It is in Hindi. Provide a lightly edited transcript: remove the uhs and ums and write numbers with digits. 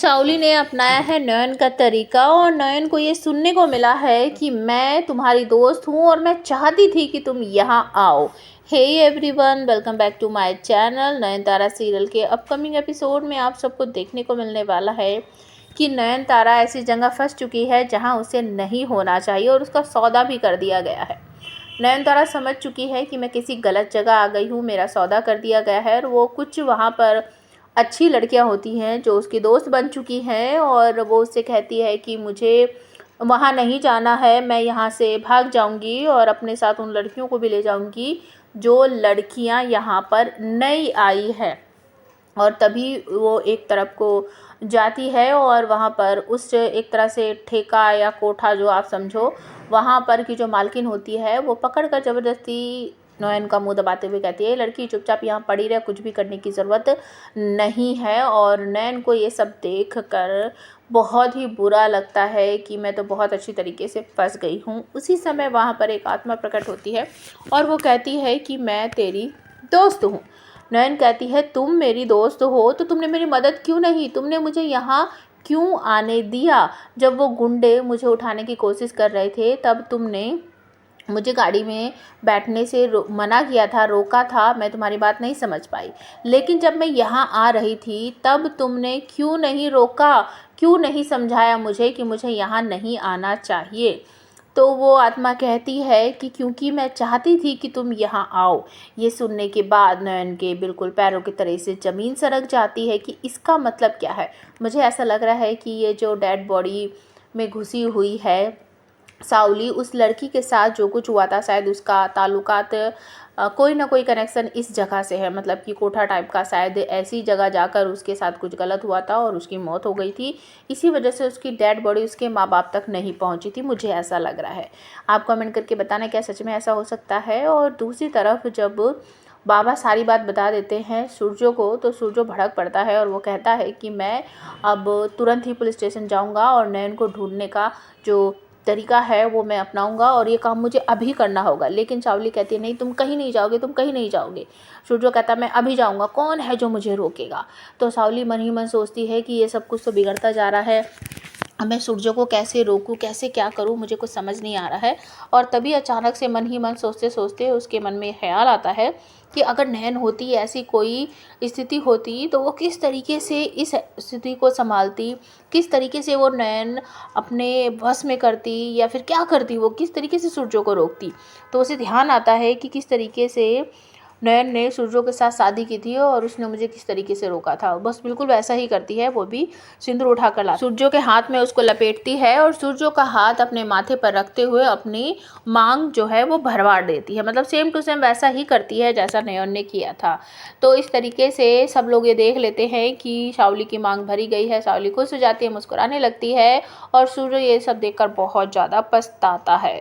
शाओली ने अपनाया है नयन का तरीका और नयन को ये सुनने को मिला है कि मैं तुम्हारी दोस्त हूँ और मैं चाहती थी कि तुम यहाँ आओ। Hey everyone, welcome back to my channel. Nayanthara serial के अपकमिंग एपिसोड में आप सबको देखने को मिलने वाला है कि नयनतारा ऐसी जगह फंस चुकी है जहाँ उसे नहीं होना चाहिए और उसका सौदा भी कर दिया गया है। नयनतारा समझ चुकी है कि मैं किसी गलत जगह आ गई हूँ, मेरा सौदा कर दिया गया है और वो कुछ वहाँ पर अच्छी लड़कियां होती हैं जो उसकी दोस्त बन चुकी हैं और वो उससे कहती है कि मुझे वहाँ नहीं जाना है, मैं यहाँ से भाग जाऊँगी और अपने साथ उन लड़कियों को भी ले जाऊँगी जो लड़कियाँ यहाँ पर नई आई है। और तभी वो एक तरफ को जाती है और वहाँ पर उस एक तरह से ठेका या कोठा जो आप समझो, वहाँ पर की जो मालकिन होती है वो पकड़ कर ज़बरदस्ती नयन का मुंह दबाते हुए कहती है, लड़की चुपचाप यहाँ पड़ी रहे, कुछ भी करने की ज़रूरत नहीं है। और नयन को ये सब देख कर बहुत ही बुरा लगता है कि मैं तो बहुत अच्छी तरीके से फंस गई हूँ। उसी समय वहाँ पर एक आत्मा प्रकट होती है और वो कहती है कि मैं तेरी दोस्त हूँ। नयन कहती है, तुम मेरी दोस्त हो तो तुमने मेरी मदद क्यों नहीं, तुमने मुझे यहाँ क्यों आने दिया? जब वो गुंडे मुझे उठाने की कोशिश कर रहे थे तब तुमने मुझे गाड़ी में बैठने से मना किया था, रोका था, मैं तुम्हारी बात नहीं समझ पाई। लेकिन जब मैं यहाँ आ रही थी तब तुमने क्यों नहीं रोका, क्यों नहीं समझाया मुझे कि मुझे यहाँ नहीं आना चाहिए? तो वो आत्मा कहती है कि क्योंकि मैं चाहती थी कि तुम यहाँ आओ। ये सुनने के बाद नयन के बिल्कुल पैरों की तरह से ज़मीन सरक जाती है कि इसका मतलब क्या है। मुझे ऐसा लग रहा है कि ये जो डेड बॉडी में घुसी हुई है साउली, उस लड़की के साथ जो कुछ हुआ था शायद उसका ताल्लुकात कोई ना कोई कनेक्शन इस जगह से है। मतलब कि कोठा टाइप का, शायद ऐसी जगह जाकर उसके साथ कुछ गलत हुआ था और उसकी मौत हो गई थी। इसी वजह से उसकी डेड बॉडी उसके माँ बाप तक नहीं पहुंची थी, मुझे ऐसा लग रहा है। आप कमेंट करके बताना क्या सच में ऐसा हो सकता है। और दूसरी तरफ जब बाबा सारी बात बता देते हैं सूर्यो को तो सूर्यो भड़क पड़ता है और वो कहता है कि मैं अब तुरंत ही पुलिस स्टेशन जाऊँगा और नयन को ढूंढने का जो तरीका है वो मैं अपनाऊंगा और ये काम मुझे अभी करना होगा। लेकिन शाओली कहती है, नहीं तुम कहीं नहीं जाओगे, तुम कहीं नहीं जाओगे। सूर्यो कहता है, मैं अभी जाऊंगा, कौन है जो मुझे रोकेगा? तो शाओली मन ही मन सोचती है कि ये सब कुछ तो बिगड़ता जा रहा है, अब मैं सूर्य को कैसे रोकूं, कैसे क्या करूं, मुझे कुछ समझ नहीं आ रहा है। और तभी अचानक से मन ही मन सोचते सोचते उसके मन में ख्याल आता है कि अगर नयन होती, ऐसी कोई स्थिति होती तो वो किस तरीके से इस स्थिति को संभालती, किस तरीके से वो नयन अपने बस में करती या फिर क्या करती, वो किस तरीके से सूर्य को रोकती। तो उसे ध्यान आता है कि किस तरीके से नयन ने सूर्यो के साथ शादी की थी और उसने मुझे किस तरीके से रोका था। बस बिल्कुल वैसा ही करती है, वो भी सिंदूर उठाकर ला सूर्यो के हाथ में उसको लपेटती है और सूर्यो का हाथ अपने माथे पर रखते हुए अपनी मांग जो है वो भरवा देती है। मतलब सेम टू सेम वैसा ही करती है जैसा नयन ने किया था। तो इस तरीके से सब लोग ये देख लेते हैं कि शाओली की मांग भरी गई है। शाओली खुश हो जाती है, मुस्कुराने लगती है और सूर्य ये सब देखकर बहुत ज़्यादा पछताता है।